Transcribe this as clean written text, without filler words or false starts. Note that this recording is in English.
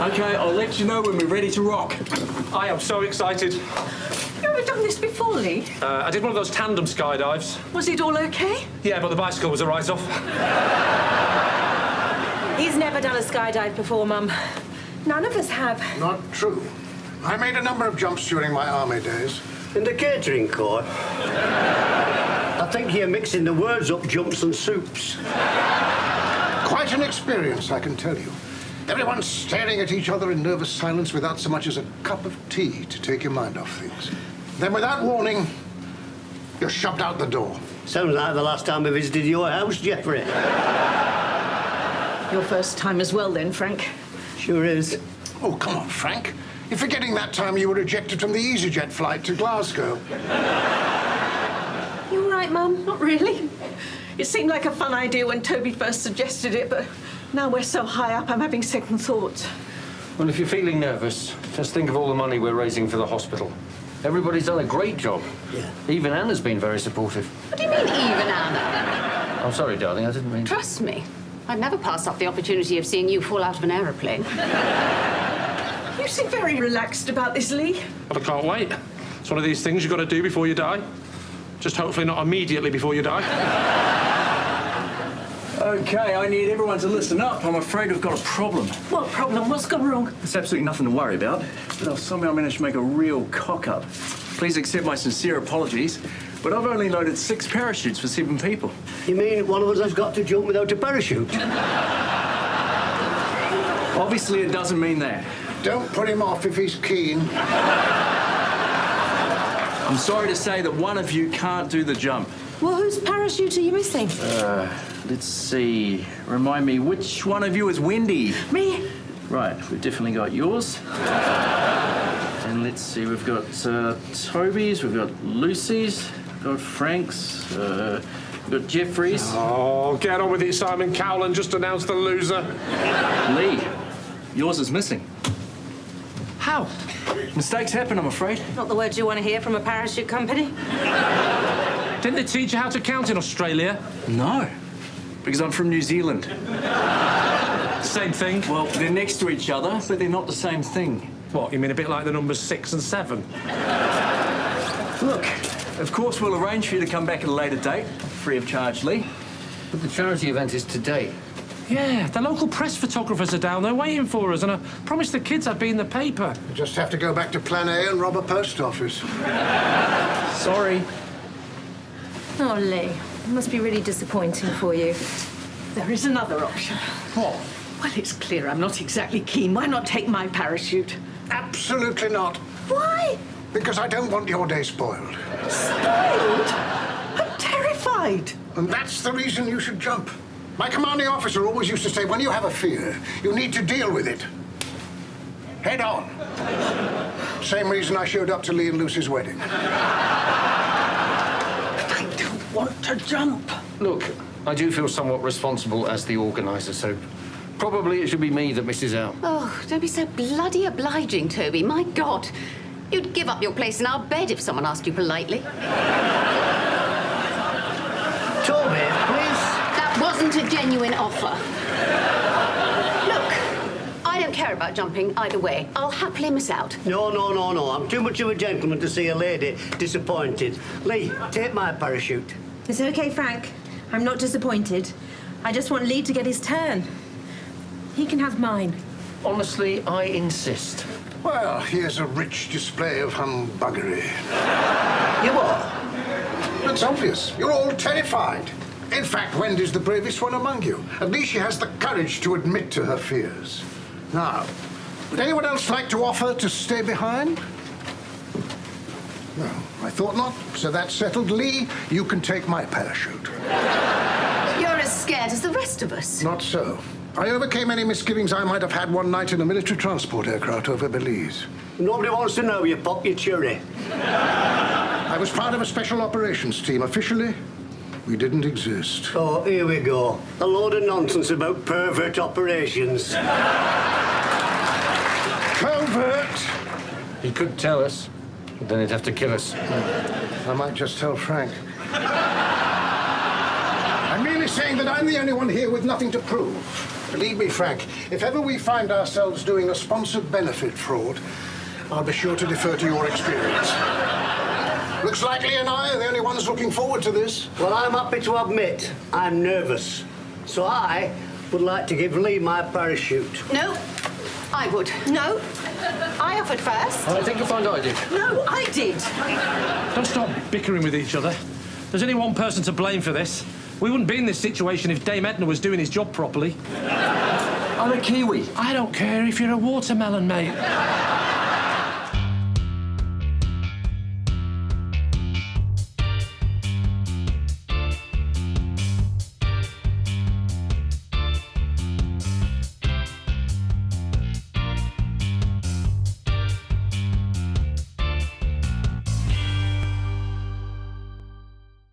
OK, I'll let you know when we're ready to rock. I am so excited. You ever done this before, Lee? I did one of those tandem skydives. Was it all OK? Yeah, but the bicycle was a write-off. He's never done a skydive before, Mum. None of us have. Not true. I made a number of jumps during my army days. In the catering corps? I think you're mixing the words up, jumps and soups. Quite an experience, I can tell you. Everyone's staring at each other in nervous silence without so much as a cup of tea to take your mind off things. Then, without warning, you're shoved out the door. Sounds like the last time I visited your house, Jeffrey. Your first time as well, then, Frank. Sure is. Oh, come on, Frank. You're forgetting that time you were ejected from the EasyJet flight to Glasgow. You all right, Mum? Not really. It seemed like a fun idea when Toby first suggested it, but now we're so high up, I'm having second thoughts. Well, if you're feeling nervous, just think of all the money we're raising for the hospital. Everybody's done a great job. Yeah. Even Anna's been very supportive. What do you mean, even Anna? I'm sorry, darling, I didn't mean... Trust me, I'd never pass up the opportunity of seeing you fall out of an aeroplane. You seem very relaxed about this, Lee. But I can't wait. It's one of these things you've got to do before you die. Just hopefully not immediately before you die. OK, I need everyone to listen up. I'm afraid we've got a problem. What problem? What's gone wrong? There's absolutely nothing to worry about, but I've somehow managed to make a real cock-up. Please accept my sincere apologies, but I've only loaded 6 parachutes for 7 people. You mean one of us has got to jump without a parachute? Obviously, it doesn't mean that. Don't put him off if he's keen. I'm sorry to say that one of you can't do the jump. Well, whose parachute are you missing? Let's see. Remind me, which one of you is Wendy? Me? Right, we've definitely got yours. And let's see, we've got Toby's, we've got Lucy's, we've got Frank's, we've got Jeffrey's. Oh, get on with it, Simon Cowell, just announced the loser. Lee, yours is missing. How? Mistakes happen, I'm afraid. Not the words you want to hear from a parachute company. Didn't they teach you how to count in Australia? No, because I'm from New Zealand. Same thing. Well, they're next to each other, but they're not the same thing. What, you mean a bit like the numbers 6 and 7? Look, of course we'll arrange for you to come back at a later date, free of charge, Lee. But the charity event is today. Yeah, the local press photographers are down there waiting for us, and I promised the kids I'd be in the paper. You just have to go back to Plan A and rob a post office. Sorry. Oh, Lee, it must be really disappointing for you. There is another option. What? Well, it's clear I'm not exactly keen. Why not take my parachute? Absolutely not. Why? Because I don't want your day spoiled. Spoiled? I'm terrified. And that's the reason you should jump. My commanding officer always used to say, when you have a fear, you need to deal with it. Head on. Same reason I showed up to Lee and Lucy's wedding. I don't want to jump. Look, I do feel somewhat responsible as the organiser, so probably it should be me that misses out. Oh, don't be so bloody obliging, Toby. My God. You'd give up your place in our bed if someone asked you politely. Toby, please. That wasn't a genuine offer. Look, I don't care about jumping either way. I'll happily miss out. No. I'm too much of a gentleman to see a lady disappointed. Lee, take my parachute. It's OK, Frank. I'm not disappointed. I just want Lee to get his turn. He can have mine. Honestly, I insist. Well, here's a rich display of humbuggery. You what? It's obvious. You're all terrified. In fact, Wendy's the bravest one among you. At least she has the courage to admit to her fears. Now, would anyone else like to offer to stay behind? No, I thought not. So that's settled. Lee, you can take my parachute. You're as scared as the rest of us. Not so. I overcame any misgivings I might have had one night in a military transport aircraft over Belize. Nobody wants to know you pop your cherry. I was part of a special operations team. Officially, we didn't exist. Oh, here we go. A load of nonsense about pervert operations. Covert! He could tell us, but then he'd have to kill us. I might just tell Frank. I'm merely saying that I'm the only one here with nothing to prove. Believe me, Frank, if ever we find ourselves doing a sponsored benefit fraud, I'll be sure to defer to your experience. Looks like Lee and I are the only ones looking forward to this. Well, I'm happy to admit I'm nervous. So I would like to give Lee my parachute. No, I would. No, I offered first. I think you'll find I did. No, I did. Don't stop bickering with each other. There's only one person to blame for this. We wouldn't be in this situation if Dame Edna was doing his job properly. I'm a Kiwi. I don't care if you're a watermelon, mate.